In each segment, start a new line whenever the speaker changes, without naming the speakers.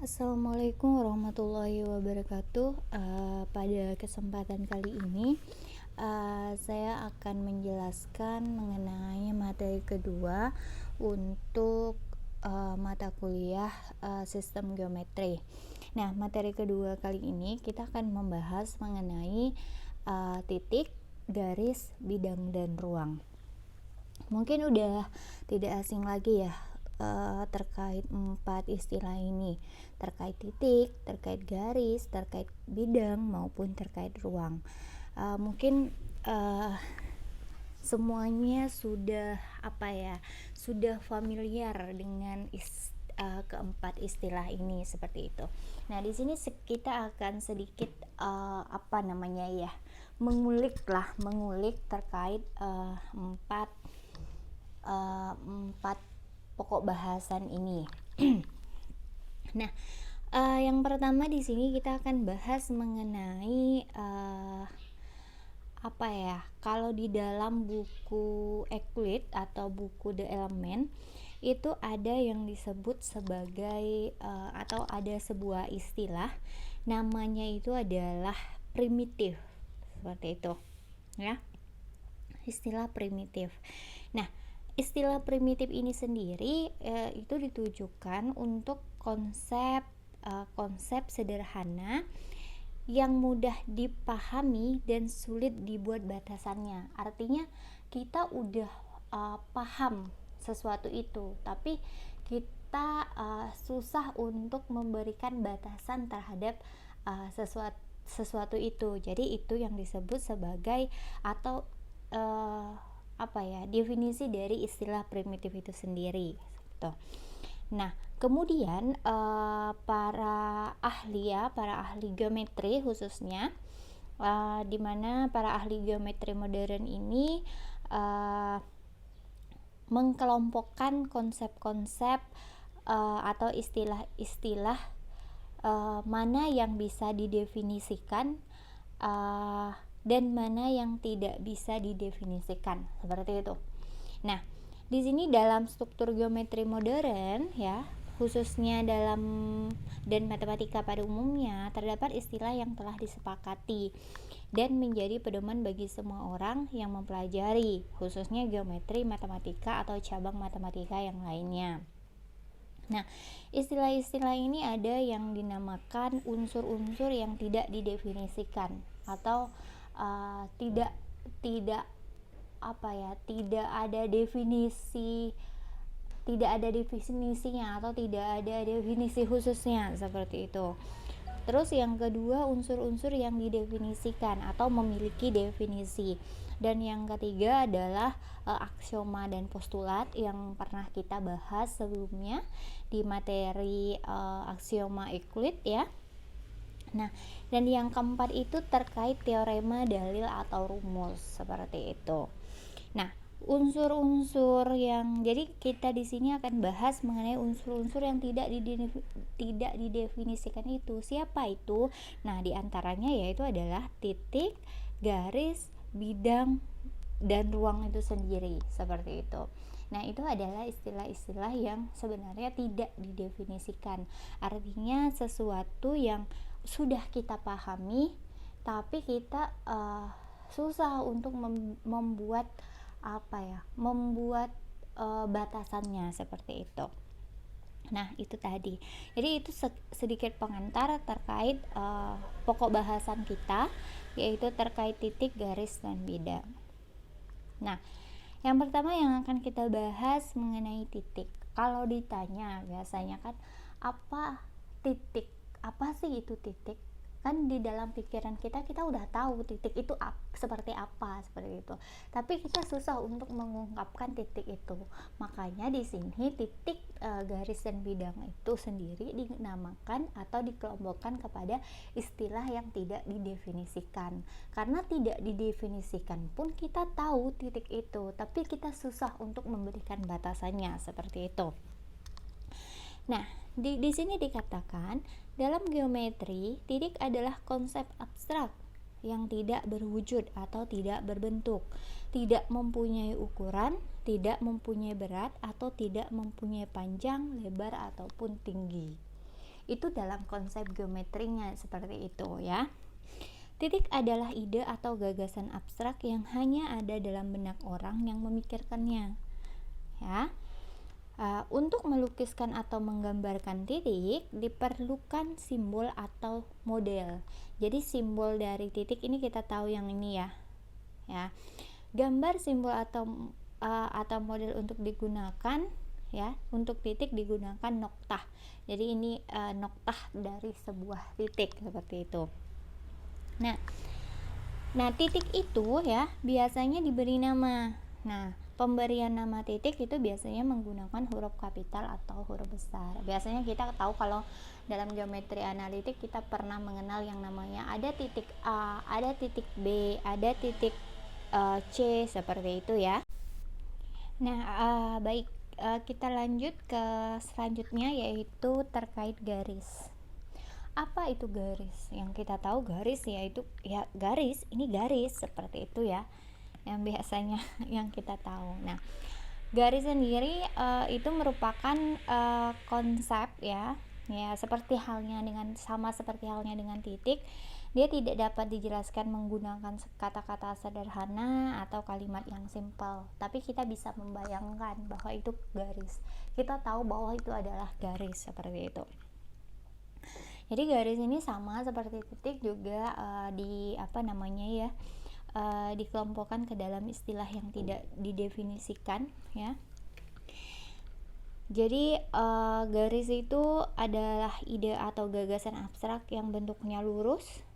Assalamualaikum warahmatullahi wabarakatuh. Pada kesempatan kali ini, saya akan menjelaskan mengenai materi kedua untuk mata kuliah sistem geometri. Nah, materi kedua kali ini kita akan membahas mengenai titik, garis, bidang, dan ruang. Mungkin udah tidak asing lagi ya terkait 4 istilah ini, terkait titik, terkait garis, terkait bidang, maupun terkait ruang. Mungkin semuanya sudah familiar dengan keempat istilah ini seperti itu. Nah, di sini kita akan sedikit mengulik terkait empat pokok bahasan ini. Nah, yang pertama di sini kita akan bahas mengenai kalau di dalam buku Euclid atau buku The Element itu ada yang disebut sebagai atau ada sebuah istilah namanya itu adalah primitif, seperti itu ya, istilah primitif. Nah, istilah primitif ini sendiri itu ditujukan untuk konsep sederhana yang mudah dipahami dan sulit dibuat batasannya. Artinya kita udah paham sesuatu itu, tapi kita susah untuk memberikan batasan terhadap sesuatu itu. Jadi itu yang disebut sebagai atau definisi dari istilah primitif itu sendiri gitu. Nah, kemudian para ahli geometri khususnya di mana para ahli geometri modern ini mengkelompokkan konsep-konsep atau istilah-istilah mana yang bisa didefinisikan dan mana yang tidak bisa didefinisikan, seperti itu. Nah, di sini dalam struktur geometri modern ya, khususnya dalam dan matematika pada umumnya, terdapat istilah yang telah disepakati dan menjadi pedoman bagi semua orang yang mempelajari, khususnya geometri, matematika, atau cabang matematika yang lainnya. Nah, istilah-istilah ini ada yang dinamakan unsur-unsur yang tidak didefinisikan atau tidak ada definisinya atau tidak ada definisi khususnya, seperti itu. Terus yang kedua, unsur-unsur yang didefinisikan atau memiliki definisi. Dan yang ketiga adalah aksioma dan postulat yang pernah kita bahas sebelumnya di materi aksioma Euclid ya. Nah, dan yang keempat itu terkait teorema, dalil, atau rumus, seperti itu. Nah, unsur-unsur yang jadi kita di sini akan bahas mengenai unsur-unsur yang tidak didefinisikan itu. Siapa itu? Nah, diantaranya yaitu adalah titik, garis, bidang, dan ruang itu sendiri, seperti itu. Nah, itu adalah istilah-istilah yang sebenarnya tidak didefinisikan. Artinya sesuatu yang sudah kita pahami, tapi kita susah untuk membuat batasannya, seperti itu. Nah, itu tadi. Jadi itu sedikit pengantar terkait pokok bahasan kita, yaitu terkait titik, garis, dan bidang. Nah, yang pertama yang akan kita bahas mengenai titik. Kalau ditanya biasanya kan, apa titik? Apa sih itu titik? Kan di dalam pikiran kita udah tahu titik itu seperti itu, tapi kita susah untuk mengungkapkan titik itu. Makanya di sini titik, garis, dan bidang itu sendiri dinamakan atau dikelompokkan kepada istilah yang tidak didefinisikan. Karena tidak didefinisikan pun kita tahu titik itu, tapi kita susah untuk memberikan batasannya, seperti itu. Nah, di sini dikatakan dalam geometri, titik adalah konsep abstrak yang tidak berwujud atau tidak berbentuk, tidak mempunyai ukuran, tidak mempunyai berat, atau tidak mempunyai panjang, lebar, ataupun tinggi. Itu dalam konsep geometrinya seperti itu ya. Titik adalah ide atau gagasan abstrak yang hanya ada dalam benak orang yang memikirkannya. Ya. Untuk melukiskan atau menggambarkan titik diperlukan simbol atau model. Jadi simbol dari titik ini kita tahu yang ini ya. Ya. Gambar simbol atau model untuk digunakan ya, untuk titik digunakan noktah. Jadi ini noktah dari sebuah titik seperti itu. Nah, titik itu ya biasanya diberi nama. Nah, pemberian nama titik itu biasanya menggunakan huruf kapital atau huruf besar. Biasanya kita tahu kalau dalam geometri analitik kita pernah mengenal yang namanya ada titik A, ada titik B, ada titik C, seperti itu ya. Nah, baik, kita lanjut ke selanjutnya, yaitu terkait garis. Apa itu garis? Yang kita tahu garis yaitu ya garis, ini garis seperti itu ya, yang biasanya yang kita tahu. Nah, garis sendiri itu merupakan konsep ya seperti halnya dengan titik. Dia tidak dapat dijelaskan menggunakan kata-kata sederhana atau kalimat yang simpel, tapi kita bisa membayangkan bahwa itu garis. Kita tahu bahwa itu adalah garis seperti itu. Jadi garis ini sama seperti titik juga dikelompokkan ke dalam istilah yang tidak didefinisikan ya. Jadi garis itu adalah ide atau gagasan abstrak yang bentuknya lurus,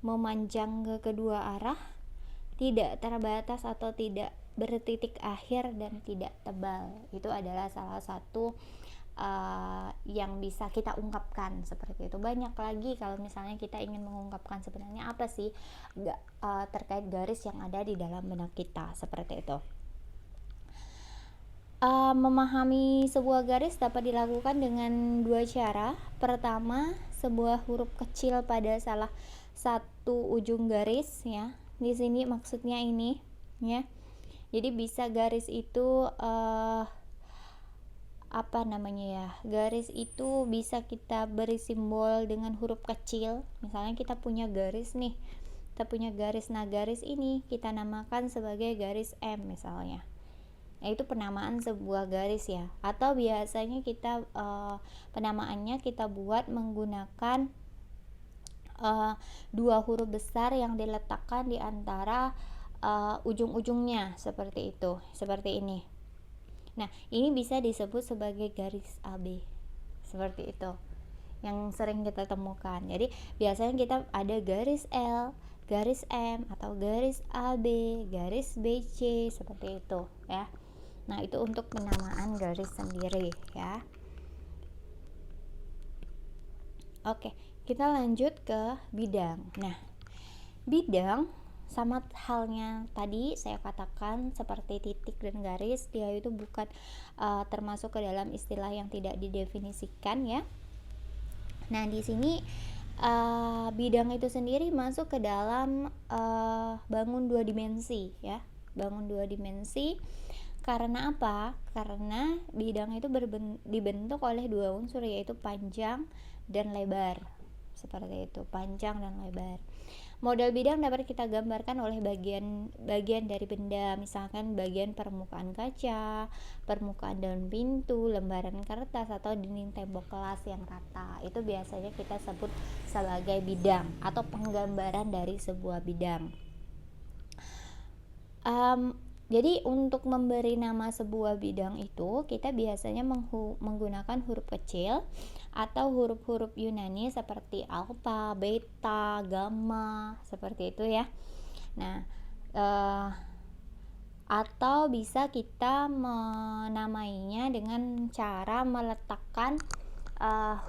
memanjang ke kedua arah, tidak terbatas atau tidak bertitik akhir, dan tidak tebal. Itu adalah salah satu yang bisa kita ungkapkan seperti itu. Banyak lagi kalau misalnya kita ingin mengungkapkan sebenarnya apa sih terkait garis yang ada di dalam benak kita, seperti itu. Memahami sebuah garis dapat dilakukan dengan dua cara. Pertama, sebuah huruf kecil pada salah satu ujung garis ya. Di sini maksudnya ini ya. Jadi bisa garis itu garis itu bisa kita beri simbol dengan huruf kecil. Misalnya kita punya garis nih, nah garis ini kita namakan sebagai garis M misalnya. Nah, itu penamaan sebuah garis ya. Atau biasanya kita penamaannya kita buat menggunakan dua huruf besar yang diletakkan di antara ujung-ujungnya, seperti itu, seperti ini. Nah, ini bisa disebut sebagai garis AB, seperti itu, yang sering kita temukan. Jadi biasanya kita ada garis L, garis M, atau garis AB, garis BC, seperti itu ya. Nah, itu untuk penamaan garis sendiri ya. Oke, kita lanjut ke bidang. Nah, bidang sama halnya tadi saya katakan seperti titik dan garis, dia itu bukan termasuk ke dalam istilah yang tidak didefinisikan ya. Nah, di sini bidang itu sendiri masuk ke dalam bangun dua dimensi ya. Bangun dua dimensi karena apa? Karena bidang itu dibentuk oleh dua unsur, yaitu panjang dan lebar. Seperti itu, panjang dan lebar. Model bidang dapat kita gambarkan oleh bagian dari benda, misalkan bagian permukaan kaca, permukaan daun pintu, lembaran kertas, atau dinding tembok kelas yang rata. Itu biasanya kita sebut sebagai bidang atau penggambaran dari sebuah bidang. Jadi untuk memberi nama sebuah bidang itu kita biasanya menggunakan huruf kecil atau huruf-huruf Yunani seperti alfa, beta, gamma, seperti itu ya. Nah, atau bisa kita menamainya dengan cara meletakkan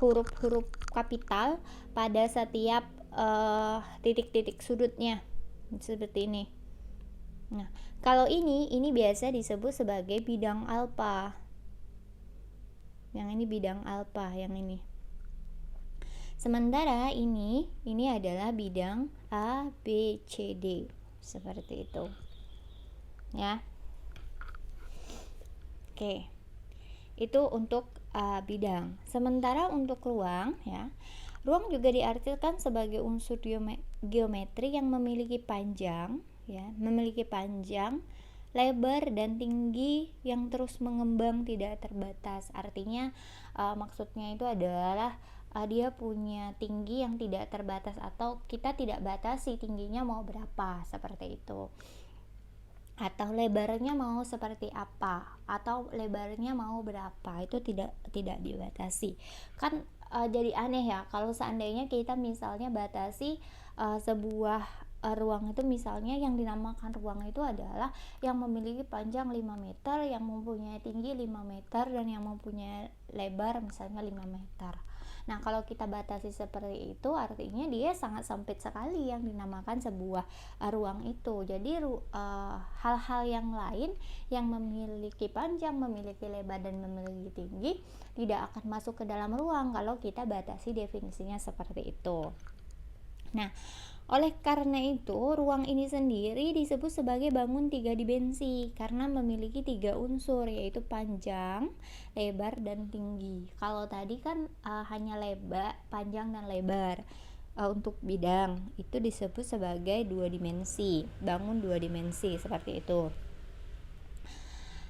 huruf-huruf kapital pada setiap titik-titik sudutnya, seperti ini. Nah, kalau ini biasa disebut sebagai bidang alfa. Yang ini bidang alfa, yang ini. Sementara ini adalah bidang A, B, C, D. Seperti itu. Ya. Oke. Itu untuk bidang. Sementara untuk ruang ya, ruang juga diartikan sebagai unsur geometri yang memiliki panjang ya, lebar dan tinggi yang terus mengembang tidak terbatas. Artinya maksudnya itu adalah dia punya tinggi yang tidak terbatas atau kita tidak batasi tingginya mau berapa, seperti itu. Atau lebarnya mau seperti apa, atau lebarnya mau berapa, itu tidak dibatasi. Kan jadi aneh ya kalau seandainya kita misalnya batasi sebuah ruang itu, misalnya yang dinamakan ruang itu adalah yang memiliki panjang 5 meter, yang mempunyai tinggi 5 meter, dan yang mempunyai lebar misalnya 5 meter. Nah, kalau kita batasi seperti itu, artinya dia sangat sempit sekali yang dinamakan sebuah ruang itu. Jadi hal-hal yang lain yang memiliki panjang, memiliki lebar, dan memiliki tinggi tidak akan masuk ke dalam ruang kalau kita batasi definisinya seperti itu. Nah, oleh karena itu, ruang ini sendiri disebut sebagai bangun 3 dimensi karena memiliki 3 unsur, yaitu panjang, lebar, dan tinggi. Kalau tadi kan hanya lebar, panjang, dan lebar. Untuk bidang itu disebut sebagai 2 dimensi, bangun 2 dimensi, seperti itu.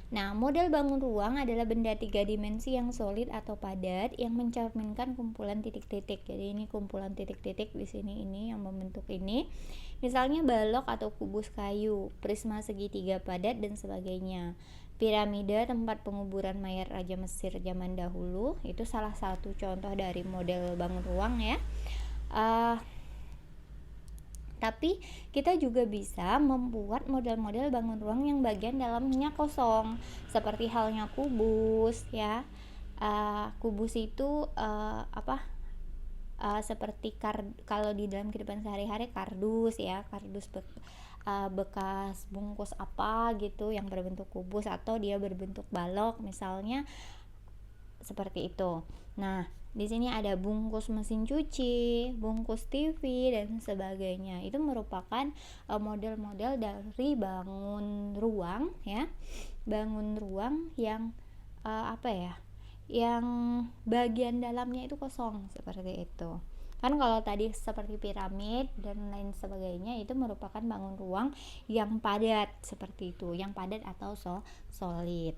Nah, model bangun ruang adalah benda 3 dimensi yang solid atau padat yang mencerminkan kumpulan titik-titik. Jadi ini kumpulan titik-titik di sini, ini yang membentuk ini. Misalnya balok atau kubus kayu, prisma segitiga padat, dan sebagainya. Piramida, tempat penguburan mayat Raja Mesir zaman dahulu, itu salah satu contoh dari model bangun ruang ya. Tapi kita juga bisa membuat model-model bangun ruang yang bagian dalamnya kosong, seperti halnya kubus ya. Kubus itu seperti kalau di dalam kehidupan sehari-hari kardus ya, bekas bungkus apa gitu yang berbentuk kubus, atau dia berbentuk balok misalnya, seperti itu. Nah, di sini ada bungkus mesin cuci, bungkus TV, dan sebagainya. Itu merupakan model-model dari bangun ruang ya. Bangun ruang yang yang bagian dalamnya itu kosong, seperti itu. Kan kalau tadi seperti piramid dan lain sebagainya itu merupakan bangun ruang yang padat, seperti itu, yang padat atau solid.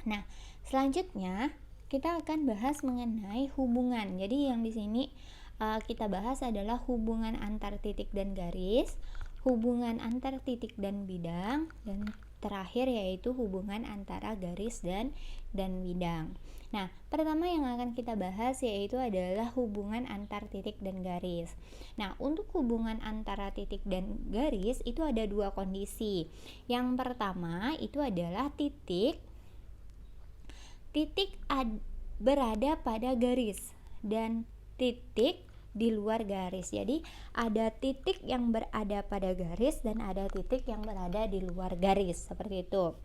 Nah, selanjutnya kita akan bahas mengenai hubungan. Jadi yang di sini kita bahas adalah hubungan antar titik dan garis, hubungan antar titik dan bidang, dan terakhir yaitu hubungan antara garis dan bidang. Nah, pertama yang akan kita bahas yaitu adalah hubungan antar titik dan garis. Nah, untuk hubungan antara titik dan garis itu ada 2 kondisi. Yang pertama itu adalah titik berada pada garis dan titik di luar garis. Jadi ada titik yang berada pada garis dan ada titik yang berada di luar garis, seperti itu.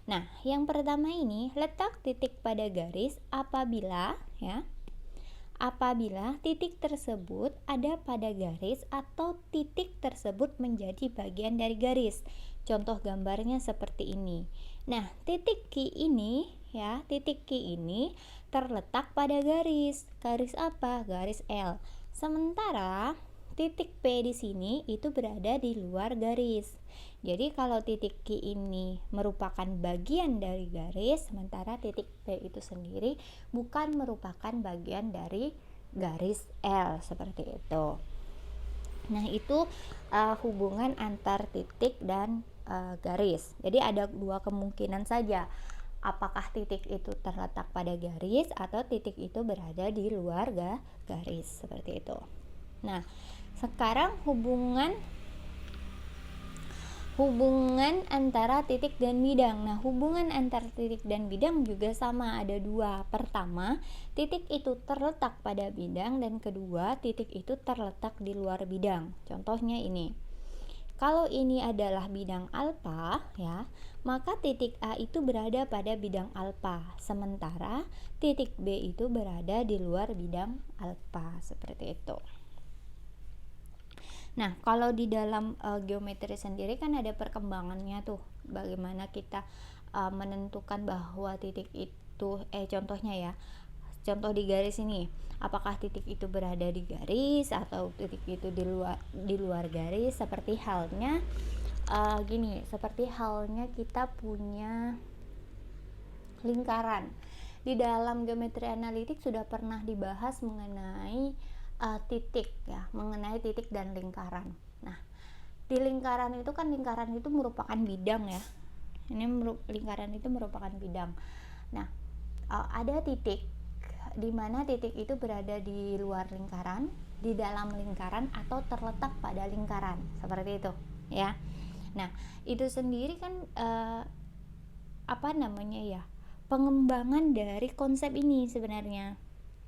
Nah, yang pertama ini letak titik pada garis apabila titik tersebut ada pada garis atau titik tersebut menjadi bagian dari garis. Contoh gambarnya seperti ini. Nah, titik Q ini terletak pada garis. Garis apa? Garis L. Sementara titik P di sini itu berada di luar garis. Jadi kalau titik Q ini merupakan bagian dari garis, sementara titik P itu sendiri bukan merupakan bagian dari garis L, seperti itu. Nah, itu hubungan antar titik dan garis. Jadi ada 2 kemungkinan saja. Apakah titik itu terletak pada garis atau titik itu berada di luar garis, seperti itu. Nah, sekarang hubungan antara titik dan bidang. Nah, hubungan antara titik dan bidang juga sama, ada 2. Pertama, titik itu terletak pada bidang, dan kedua, titik itu terletak di luar bidang. Contohnya ini. Kalau ini adalah bidang alfa ya, maka titik A itu berada pada bidang alfa, sementara titik B itu berada di luar bidang alfa, seperti itu. Nah, kalau di dalam geometri sendiri kan ada perkembangannya tuh, bagaimana kita menentukan bahwa titik itu contohnya ya, contoh di garis ini, apakah titik itu berada di garis atau titik itu di luar garis. Seperti halnya seperti halnya kita punya lingkaran. Di dalam geometri analitik sudah pernah dibahas mengenai titik ya, mengenai titik dan lingkaran. Nah, di lingkaran itu kan, lingkaran itu merupakan bidang ya. Ini lingkaran itu merupakan bidang. Nah, ada titik di mana titik itu berada di luar lingkaran, di dalam lingkaran, atau terletak pada lingkaran, seperti itu ya. Nah, itu sendiri kan pengembangan dari konsep ini sebenarnya,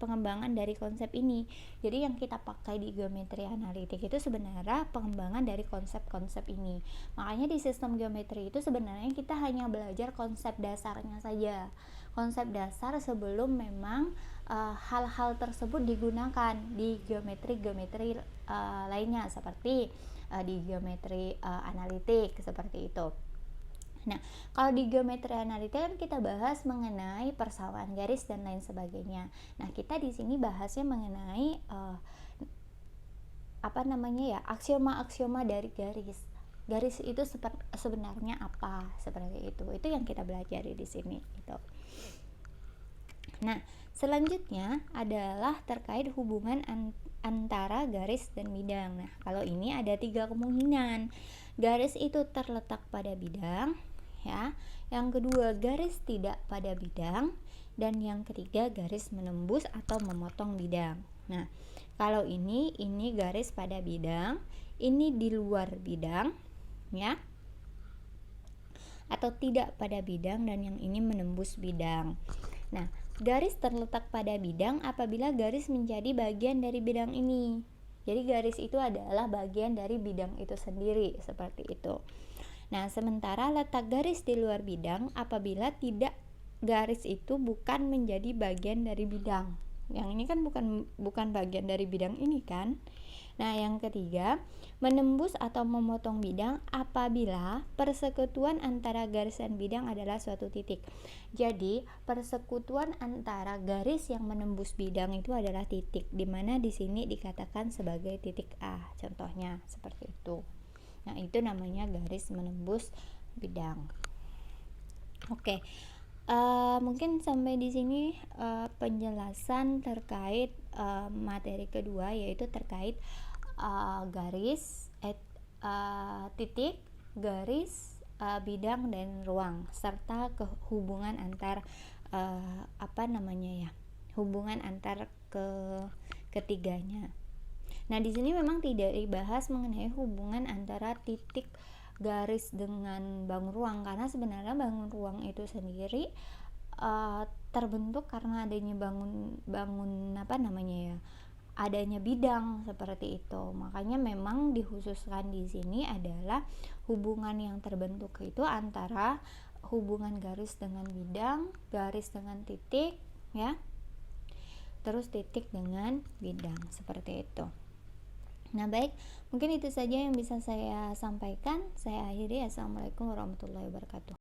pengembangan dari konsep ini. Jadi yang kita pakai di geometri analitik itu sebenarnya pengembangan dari konsep-konsep ini. Makanya di sistem geometri itu sebenarnya kita hanya belajar konsep dasarnya saja, konsep dasar sebelum memang hal-hal tersebut digunakan di geometri lainnya, seperti di geometri analitik, seperti itu. Nah, kalau di geometri analitik kan kita bahas mengenai persamaan garis dan lain sebagainya. Nah, kita di sini bahasnya mengenai aksioma-aksioma dari garis. Garis itu sebenarnya apa? Seperti itu. Itu yang kita belajar di sini gitu. Nah, selanjutnya adalah terkait hubungan antara garis dan bidang. Nah, kalau ini ada 3 kemungkinan. Garis itu terletak pada bidang ya. Yang kedua, garis tidak pada bidang, dan yang ketiga, garis menembus atau memotong bidang. Nah, kalau ini garis pada bidang, ini di luar bidang ya, atau tidak pada bidang, dan yang ini menembus bidang. Nah, garis terletak pada bidang apabila garis menjadi bagian dari bidang ini. Jadi garis itu adalah bagian dari bidang itu sendiri, seperti itu. Nah, sementara letak garis di luar bidang apabila tidak, garis itu bukan menjadi bagian dari bidang. Yang ini kan bukan bagian dari bidang ini kan. Nah, yang ketiga, menembus atau memotong bidang apabila persekutuan antara garis dan bidang adalah suatu titik. Jadi, persekutuan antara garis yang menembus bidang itu adalah titik, dimana di sini dikatakan sebagai titik A. Contohnya seperti itu. Nah, itu namanya garis menembus bidang. Oke. Mungkin sampai di sini penjelasan terkait materi kedua, yaitu terkait garis, titik, garis, bidang dan ruang, serta kehubungan antar hubungan antar ketiganya. Nah, di sini memang tidak dibahas mengenai hubungan antara titik, garis dengan bangun ruang, karena sebenarnya bangun ruang itu sendiri terbentuk karena adanya adanya bidang, seperti itu. Makanya memang dikhususkan di sini adalah hubungan yang terbentuk itu antara hubungan garis dengan bidang, garis dengan titik ya, terus titik dengan bidang, seperti itu. Nah, baik, mungkin itu saja yang bisa saya sampaikan. Saya akhiri. Assalamualaikum warahmatullahi wabarakatuh.